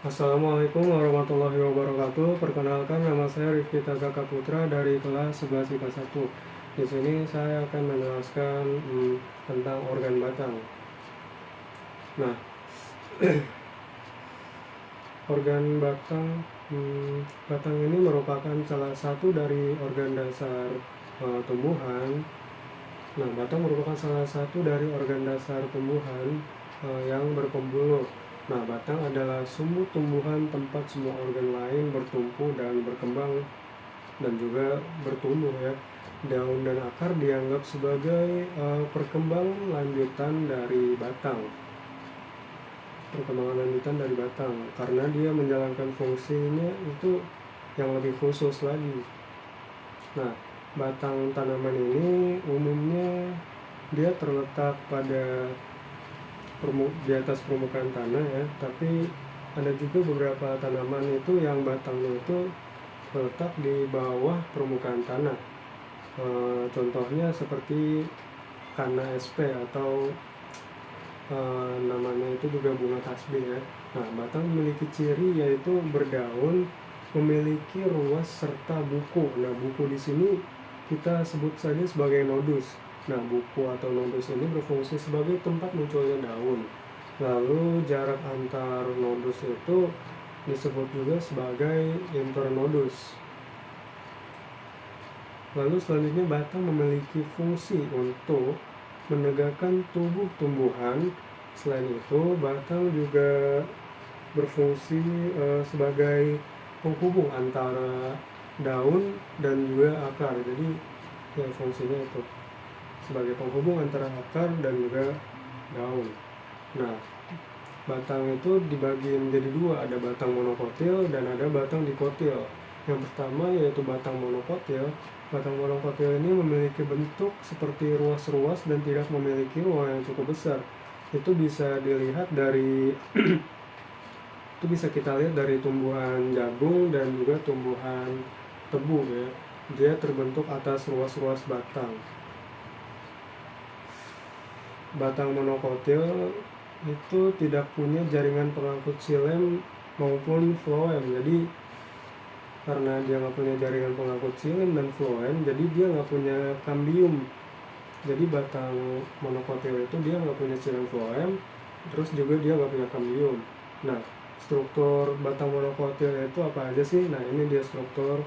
Assalamualaikum warahmatullahi wabarakatuh. Perkenalkan, nama saya Rifki Tagaka Putra dari kelas 11 IPA 1. Di sini saya akan menjelaskan tentang organ batang. Nah, organ batang batang ini merupakan salah satu dari organ dasar tumbuhan. Nah, batang merupakan salah satu dari organ dasar tumbuhan yang berpembuluh. Nah, batang adalah sumbu tumbuhan tempat semua organ lain bertumpu dan berkembang dan juga bertumbuh ya. Daun dan akar dianggap sebagai perkembangan lanjutan dari batang. Perkembangan lanjutan dari batang karena dia menjalankan fungsinya itu yang lebih khusus lagi. Nah, batang tanaman ini umumnya dia terletak pada di atas permukaan tanah ya, tapi ada juga beberapa tanaman itu yang batangnya itu terletak di bawah permukaan tanah. Contohnya seperti kana SP atau namanya itu juga bunga tasbih ya. Nah, batang memiliki ciri yaitu berdaun, memiliki ruas serta buku. Nah, buku di sini kita sebut saja sebagai nodus. Nah, buku atau nodus ini berfungsi sebagai tempat munculnya daun. Lalu jarak antar nodus itu disebut juga sebagai internodus. Lalu selanjutnya batang memiliki fungsi untuk menegakkan tubuh tumbuhan. Selain itu, batang juga berfungsi sebagai penghubung antara daun dan juga akar. Jadi ya fungsinya itu sebagai penghubung antara akar dan juga daun. Nah, batang itu dibagi menjadi dua, ada batang monokotil dan ada batang dikotil. Yang pertama yaitu batang monokotil. Batang monokotil ini memiliki bentuk seperti ruas-ruas dan tidak memiliki ruang yang cukup besar. Itu bisa dilihat dari itu bisa kita lihat dari tumbuhan jagung dan juga tumbuhan tebu ya. Dia terbentuk atas ruas-ruas batang. Batang monokotil itu tidak punya jaringan pengangkut xilem maupun floem. Jadi karena dia nggak punya jaringan pengangkut xilem dan floem, jadi dia nggak punya kambium. Jadi batang monokotil itu dia nggak punya xilem floem, terus juga dia nggak punya kambium. Nah, struktur batang monokotil itu apa aja sih? Nah, ini dia struktur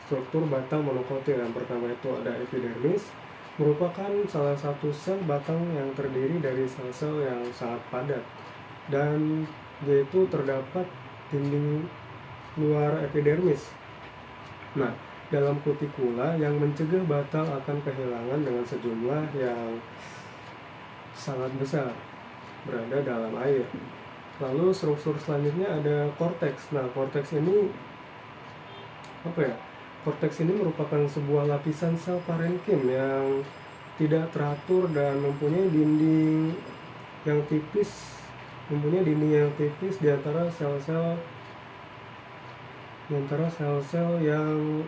struktur batang monokotil. Yang pertama itu ada epidermis, merupakan salah satu sel batang yang terdiri dari sel-sel yang sangat padat, dan yaitu terdapat dinding luar epidermis. Nah, dalam kutikula yang mencegah batang akan kehilangan dengan sejumlah yang sangat besar berada dalam air. Lalu struktur selanjutnya ada korteks. Nah, korteks ini apa ya? Korteks ini merupakan sebuah lapisan sel parenkim yang tidak teratur dan mempunyai dinding yang tipis di antara sel-sel yang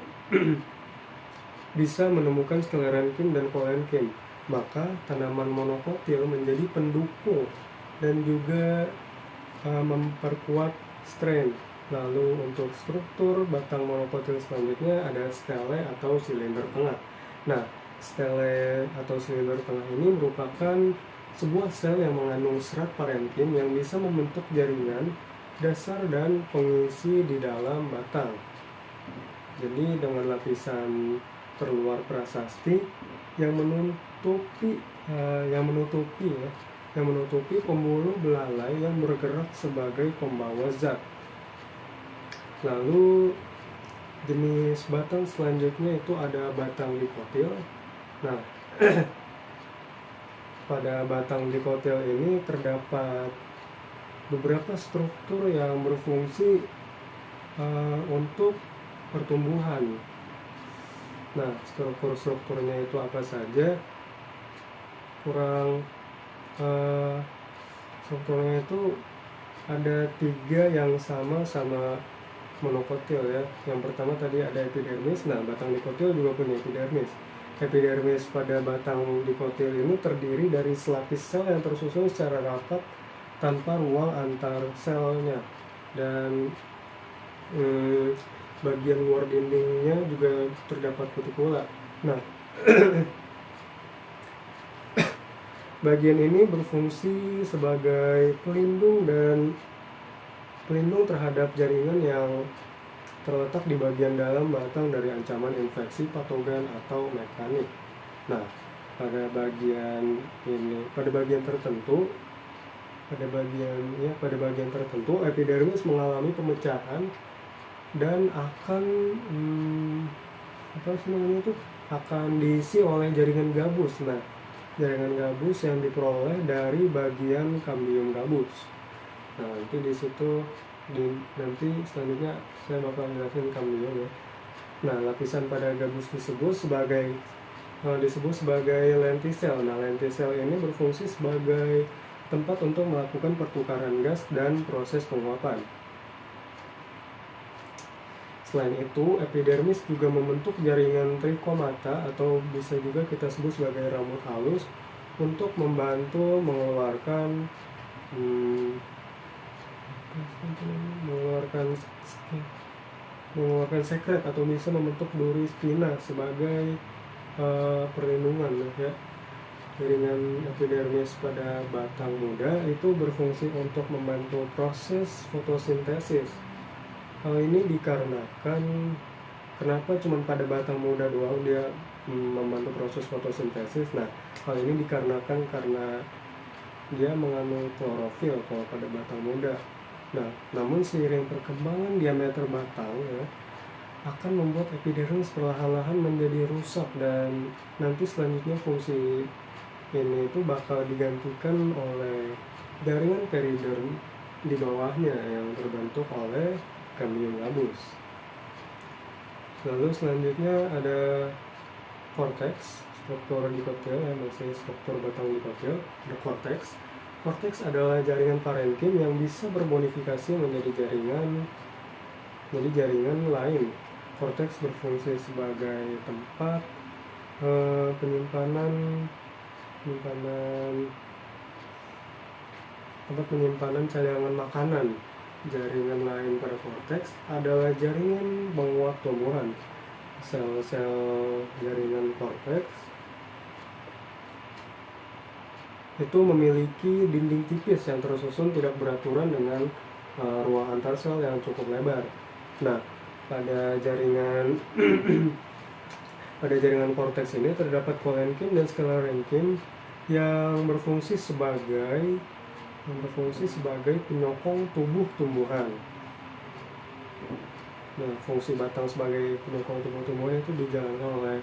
bisa menemukan sklerenkim dan koenkim. Maka tanaman monokotil menjadi pendukung dan juga memperkuat strain. Lalu untuk struktur batang monokotil selanjutnya ada stele atau silinder tengah. Nah, stele atau silinder tengah ini merupakan sebuah sel yang mengandung serat parenkim yang bisa membentuk jaringan dasar dan pengisi di dalam batang. Jadi dengan lapisan terluar prasasti yang menutupi pembuluh belalai yang bergerak sebagai pembawa zat. Lalu jenis batang selanjutnya itu ada batang dikotil. Nah, pada batang dikotil ini terdapat beberapa struktur yang berfungsi untuk pertumbuhan. Nah, strukturnya itu apa saja? Strukturnya itu ada 3 yang sama monokotil ya. Yang pertama tadi ada epidermis. Nah, batang dikotil juga punya epidermis. Epidermis pada batang dikotil ini terdiri dari selapis sel yang tersusun secara rapat tanpa ruang antar selnya, dan bagian luar dindingnya juga terdapat kutikula. Nah, bagian ini berfungsi sebagai pelindung terhadap jaringan yang terletak di bagian dalam batang dari ancaman infeksi patogen atau mekanik. Nah, pada bagian tertentu epidermis mengalami pemecahan dan akan akan diisi oleh jaringan gabus. Nah, jaringan gabus yang diperoleh dari bagian kambium gabus. Nah, nanti di situ nanti selanjutnya saya bakal jelasin kambium ya. Nah, lapisan pada gabus disebut sebagai lentisel. Nah, lentisel ini berfungsi sebagai tempat untuk melakukan pertukaran gas dan proses penguapan. Selain itu, epidermis juga membentuk jaringan trichomata atau bisa juga kita sebut sebagai rambut halus untuk membantu mengeluarkan sekret atau bisa membentuk duri spina sebagai perlindungan ya. Jaringan epidermis pada batang muda itu berfungsi untuk membantu proses fotosintesis. Hal ini dikarenakan kenapa cuma pada batang muda doang dia membantu proses fotosintesis. Nah, hal ini dikarenakan karena dia mengandung klorofil kalau pada batang muda. Nah, namun seiring perkembangan diameter batang ya, akan membuat epidermis perlahan-lahan menjadi rusak, dan nanti selanjutnya fungsi ini itu bakal digantikan oleh jaringan periderm di bawahnya yang terbentuk oleh kambium gabus. Lalu selanjutnya ada korteks, struktur dikotil ya, masih struktur batang dikotil. Ada korteks. Korteks adalah jaringan parenkim yang bisa berbonifikasi menjadi jaringan lain. Korteks berfungsi sebagai tempat penyimpanan cadangan makanan. Jaringan lain pada korteks adalah jaringan penguat tumbuhan. Sel-sel jaringan korteks itu memiliki dinding tipis yang tersusun tidak beraturan dengan ruang antar sel yang cukup lebar. Nah, pada jaringan korteks ini terdapat koenkim dan sclerenchyme yang berfungsi sebagai penyokong tubuh tumbuhan. Nah, fungsi batang sebagai penyokong tubuh tumbuhan itu dijalankan oleh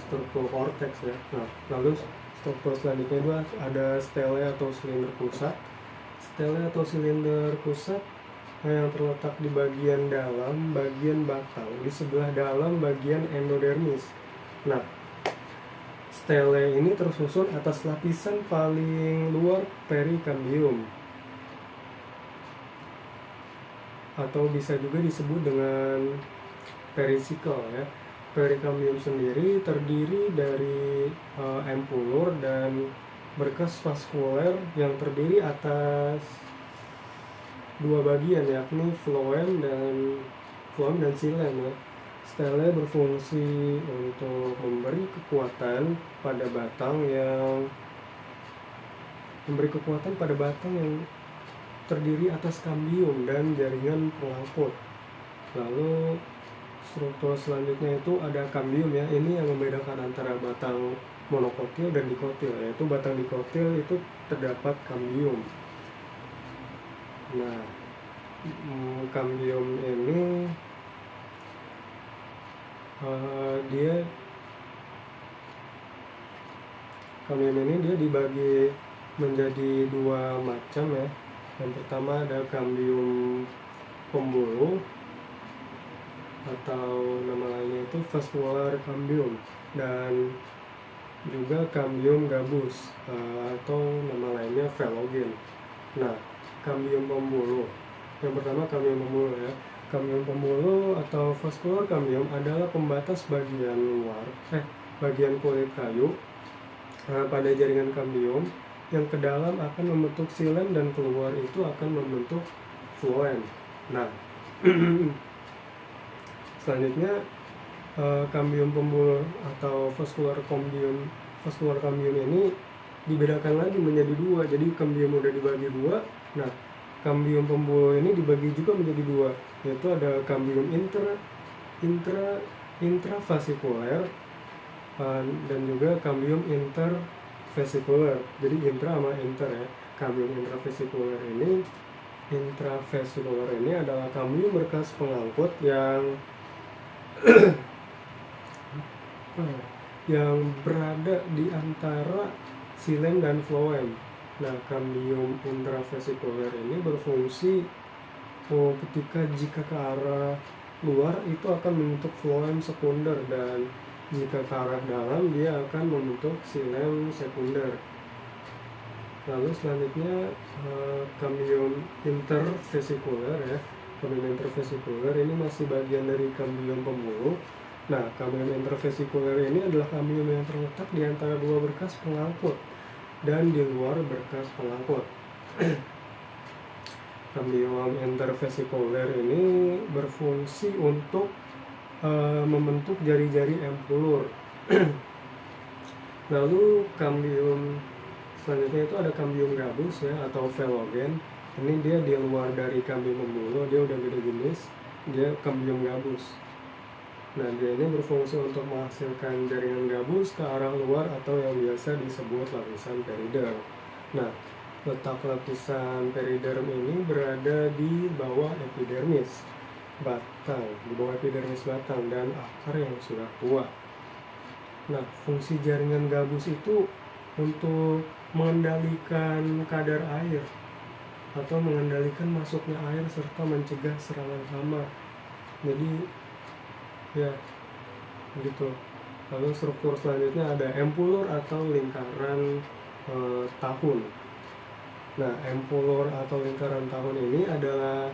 struktur korteks ya. Nah, lalu struktur selanjutnya itu ada stele atau silinder pusat. Stele atau silinder pusat yang terletak di bagian dalam bagian batang, di sebelah dalam bagian endodermis. Nah, stele ini tersusun atas lapisan paling luar perikambium, atau bisa juga disebut dengan perisikel ya. Perikambium sendiri terdiri dari empulur dan berkas vaskuler yang terdiri atas dua bagian, yakni phloem dan xilem ya. Stele berfungsi untuk memberi kekuatan pada batang yang terdiri atas kambium dan jaringan pengangkut. Lalu struktur selanjutnya itu ada kambium ya. Ini yang membedakan antara batang monokotil dan dikotil, yaitu batang dikotil itu terdapat kambium. Nah, kambium ini dia dibagi menjadi dua macam ya. Yang pertama ada kambium pembuluh atau nama lainnya itu vascular kambium, dan juga kambium gabus atau nama lainnya velogen. Nah, kambium pembuluh. Yang pertama kambium pembuluh ya. Kambium pembuluh atau vascular kambium adalah pembatas bagian kulit kayu pada jaringan kambium yang ke dalam akan membentuk xilem dan keluar itu akan membentuk floem. Nah, selanjutnya kambium pembuluh atau vascular cambium ini dibedakan lagi menjadi dua. Jadi kambium udah dibagi dua. Nah, kambium pembuluh ini dibagi juga menjadi dua, yaitu ada kambium intravasikuler dan juga kambium intervasikuler. Jadi intra sama inter ya. Kambium intravasikuler ini adalah kambium berkas pengangkut yang berada di antara xilem dan floem. Nah, kambium intravasikuler ini berfungsi jika ke arah luar itu akan membentuk floem sekunder, dan jika ke arah dalam dia akan membentuk xilem sekunder. Lalu selanjutnya kambium intervasikuler ya. Kambium intervasikuler ini masih bagian dari kambium pembuluh. Nah, kambium intervasikuler ini adalah kambium yang terletak di antara dua berkas pengangkut dan di luar berkas pengangkut. Kambium intervasikuler ini berfungsi untuk membentuk jari-jari empulur. Lalu kambium selanjutnya itu ada kambium gabus ya, atau velogen. Ini dia di luar dari kambium pembuluh, dia udah beda jenis, dia kambium gabus. Nah, dia ini berfungsi untuk menghasilkan jaringan gabus ke arah luar atau yang biasa disebut lapisan periderm. Nah, letak lapisan periderm ini berada di bawah epidermis batang, dan akar yang sudah tua. Nah, fungsi jaringan gabus itu untuk mengendalikan kadar air atau mengendalikan masuknya air serta mencegah serangan hama. Jadi ya begitu. Lalu struktur selanjutnya ada empulur atau lingkaran tahun. Nah, empulur atau lingkaran tahun ini adalah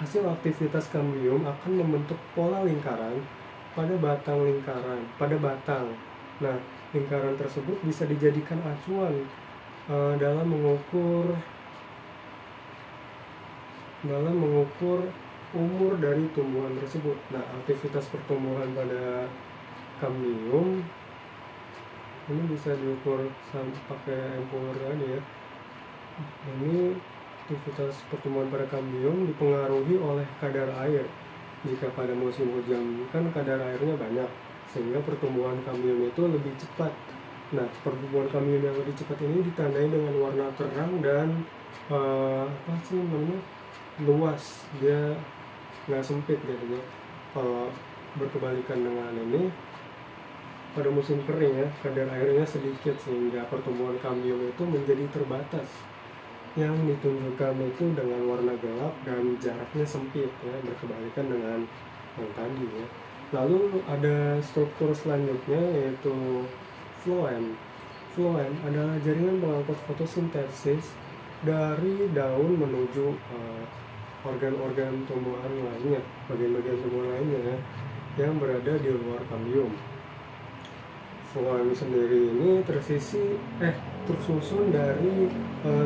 hasil aktivitas kambium akan membentuk pola lingkaran pada batang. Nah, lingkaran tersebut bisa dijadikan acuan dalam mengukur umur dari tumbuhan tersebut. Nah, aktivitas pertumbuhan pada kambium ini bisa diukur pakai empulur tadi ya. Ini aktivitas pertumbuhan pada kambium dipengaruhi oleh kadar air. Jika pada musim hujan kan kadar airnya banyak, sehingga pertumbuhan kambium itu lebih cepat. Nah, pertumbuhan kambium yang lebih cepat ini ditandai dengan warna terang dan luas, dia nggak sempit gitu ya. Kalau berkebalikan dengan ini, pada musim kering ya, kadar airnya sedikit sehingga pertumbuhan kambium itu menjadi terbatas. Yang ditunjukkan itu dengan warna gelap dan jaraknya sempit ya, berkebalikan dengan yang tadi ya. Lalu ada struktur selanjutnya yaitu floem. Floem adalah jaringan pengangkut fotosintesis dari daun menuju organ-organ tumbuhan lainnya, bagian-bagian tumbuhan lainnya ya, yang berada di luar kambium. Floem sendiri ini tersusun dari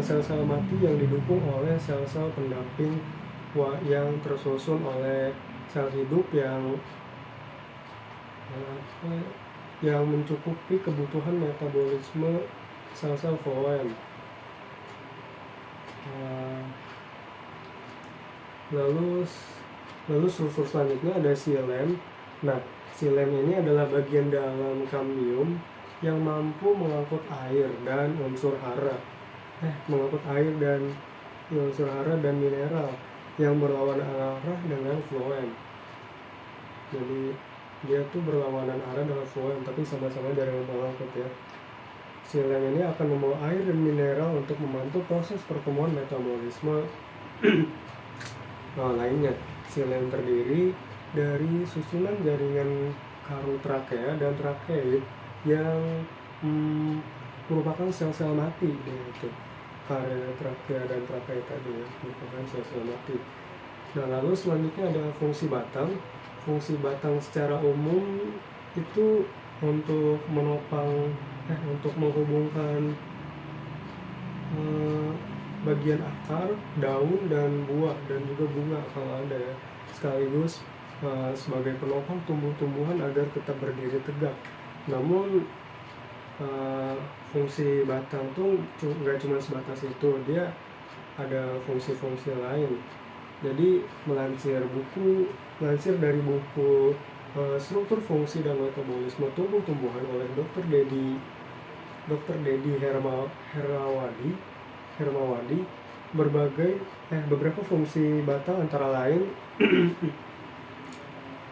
sel-sel mati yang didukung oleh sel-sel pendamping yang tersusun oleh sel hidup yang mencukupi kebutuhan metabolisme sel-sel floem. Lalu struktur selanjutnya ada xilem. Nah, xilem ini adalah bagian dalam kambium yang mampu mengangkut air dan unsur hara. Dan mineral yang berlawanan arah dengan floem. Jadi dia tuh berlawanan arah dengan floem, tapi sama-sama jaringan pengangkut ya. Xilem ini akan membawa air dan mineral untuk membantu proses pertemuan metabolisme lainnya. Xilem terdiri dari susunan jaringan karotrakea dan trakeid yang merupakan sel-sel mati, yaitu karotrakea dan trakeid tadi ya, merupakan sel-sel mati. Nah, lalu selanjutnya ada fungsi batang. Fungsi batang secara umum itu untuk menghubungkan eh, bagian akar, daun, dan buah, dan juga bunga kalau ada ya, sekaligus sebagai penopang tumbuh-tumbuhan agar tetap berdiri tegak. Namun fungsi batang tuh nggak cuma sebatas itu, dia ada fungsi-fungsi lain. Jadi melansir dari buku Struktur Fungsi dan Metabolisme Tumbuh-tumbuhan oleh Dr. Dedi Hermawadi, beberapa fungsi batang antara lain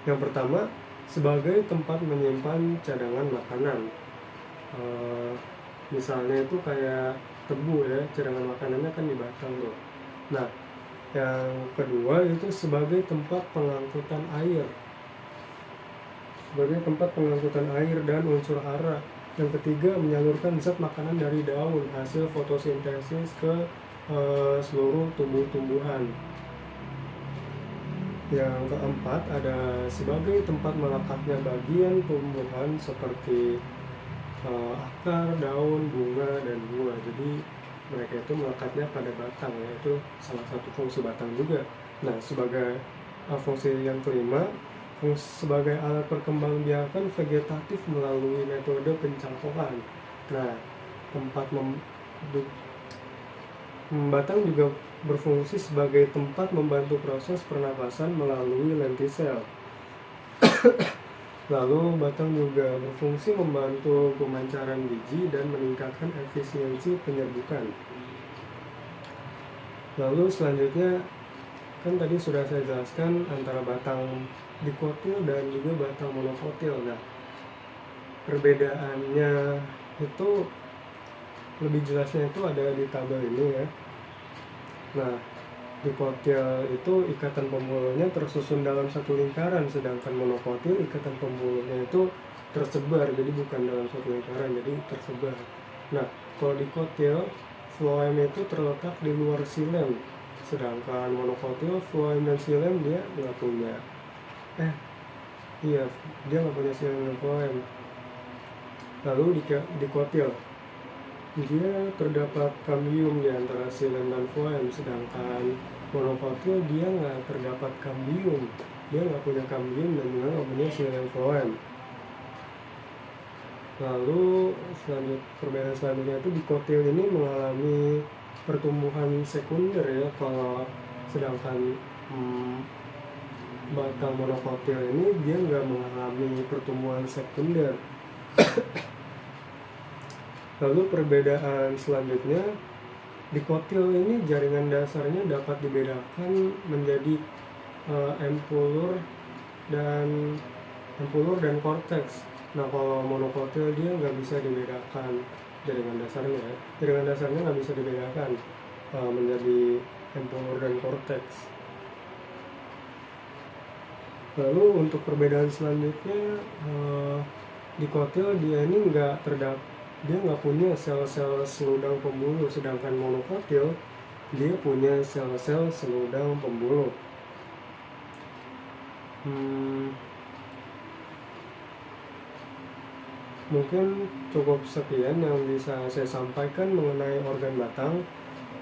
yang pertama, sebagai tempat menyimpan cadangan makanan. Misalnya itu kayak tebu ya, cadangan makanannya kan di batang tuh. Nah, yang kedua itu sebagai tempat pengangkutan air, dan unsur hara. Yang ketiga, menyalurkan zat makanan dari daun hasil fotosintesis ke seluruh tumbuh-tumbuhan. Yang keempat, ada sebagai tempat melekatnya bagian tumbuhan seperti akar, daun, bunga, dan buah. Jadi mereka itu melekatnya pada batang ya, itu salah satu fungsi batang juga. Nah, sebagai fungsi yang kelima, sebagai alat perkembangbiakan vegetatif melalui metode pencangkokan. Nah, batang juga berfungsi sebagai tempat membantu proses pernapasan melalui lentisel. Lalu batang juga berfungsi membantu pemancaran biji dan meningkatkan efisiensi penyerbukan. Lalu selanjutnya, kan tadi sudah saya jelaskan antara batang dikotil dan juga batang monokotil. Nah, perbedaannya itu lebih jelasnya itu ada di tabel ini ya. Nah, dikotil itu ikatan pembuluhnya tersusun dalam satu lingkaran, sedangkan monokotil ikatan pembuluhnya itu tersebar, jadi bukan dalam satu lingkaran, jadi tersebar. Nah, kalau dikotil, floem itu terletak di luar silem, sedangkan monokotil, floem dan silem dia nggak punya. Dia nggak punya silem dan floem. Lalu dikotil, dia terdapat kambium di antara silem dan floem, sedangkan monokotil dia nggak terdapat kambium, dia nggak punya kambium dan juga nggak punya silem floem. Lalu perbedaan selanjutnya itu dikotil ini mengalami pertumbuhan sekunder ya, kalau sedangkan batang monokotil ini dia nggak mengalami pertumbuhan sekunder. Lalu perbedaan selanjutnya, dikotil ini jaringan dasarnya dapat dibedakan menjadi empulur dan korteks. Nah, kalau monokotil dia nggak bisa dibedakan jaringan dasarnya. Jaringan dasarnya nggak bisa dibedakan menjadi empulur dan korteks. Lalu untuk perbedaan selanjutnya, dikotil dia ini dia nggak punya sel-sel seludang pembuluh, sedangkan monokotil dia punya sel-sel seludang pembuluh. Mungkin cukup sekian yang bisa saya sampaikan mengenai organ batang.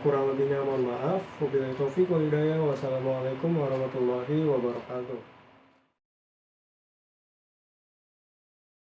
Kurang lebihnya mohon maaf. Wabillahi taufiq wal hidayah. Wassalamualaikum warahmatullahi wabarakatuh.